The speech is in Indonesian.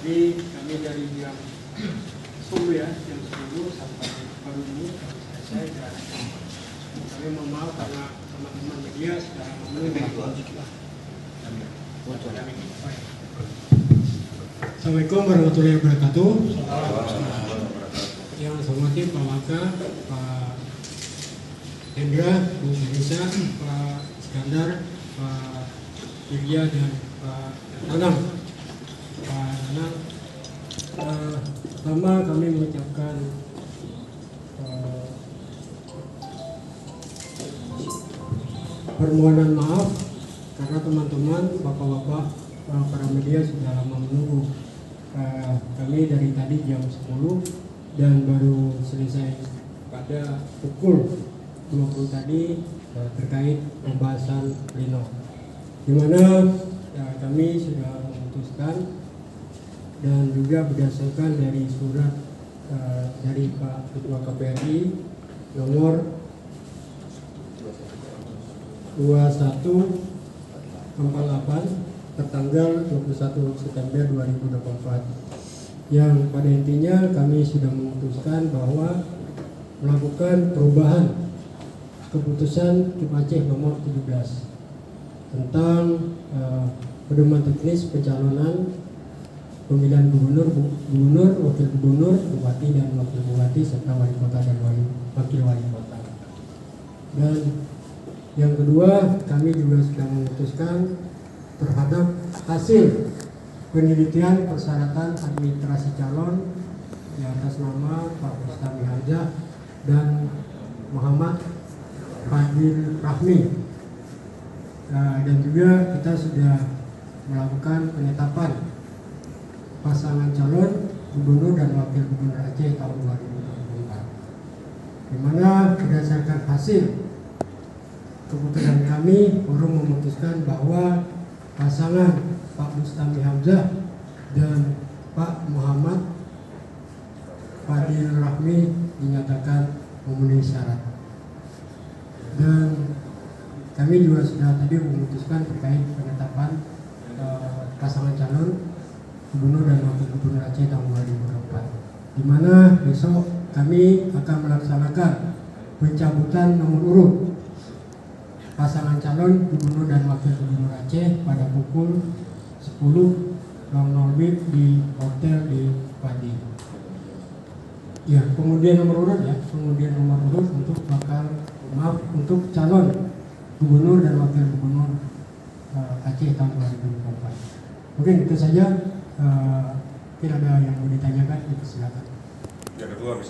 tadi kami dari jam 10 ya, jam 10 sampai baru ini kami selesai, dan kami mohon maaf karena teman-teman media sudah memenuhi. Assalamualaikum warahmatullahi wabarakatuh. Yang saya hormati Pak Waka, Pak Hendra, Bu Anissa, Pak Iskandar, Pak Wirya, dan Pak Nanang. Pak Nanang, pertama kami mengucapkan permohonan maaf karena teman-teman, bapak-bapak, para media sudah lama menunggu. Kami dari tadi jam 10 dan baru selesai pada pukul 20 tadi terkait pembahasan pleno, di mana kami sudah memutuskan dan juga berdasarkan dari surat dari Pak Ketua KPRI nomor 2148 tertanggal 21 September 2024, yang pada intinya kami sudah memutuskan bahwa melakukan perubahan keputusan Kim Aceh nomor 17 tentang pedoman teknis pencalonan pemilihan gubernur, wakil gubernur, bupati dan wakil bupati, serta wali kota dan wakil wali kota. Dan yang kedua, kami juga sudah memutuskan terhadap hasil penelitian persyaratan administrasi calon di atas nama Pak Bustami Hamzah dan Muhammad Fadil Rahmi, dan juga kita sudah melakukan penetapan pasangan calon gubernur dan wakil gubernur Aceh tahun 2024, di mana berdasarkan hasil keputusan kami, forum memutuskan bahwa pasangan Pak Bustami Hamzah dan Pak Muhammad Fadil Rahmi dinyatakan memenuhi syarat. Dan kami juga sudah tadi memutuskan terkait penetapan pasangan calon gubernur dan wakil gubernur Aceh tahun 2024, di mana besok kami akan melaksanakan pencabutan nomor urut pasangan calon gubernur dan wakil gubernur Aceh pada pukul 10.00 di hotel di Padi. Ya, pengundian nomor urut untuk untuk calon gubernur dan wakil gubernur Aceh tahun 2024. Mungkin itu saja. Tidak ada yang mau ditanyakan, silakan. Yang kedua bisa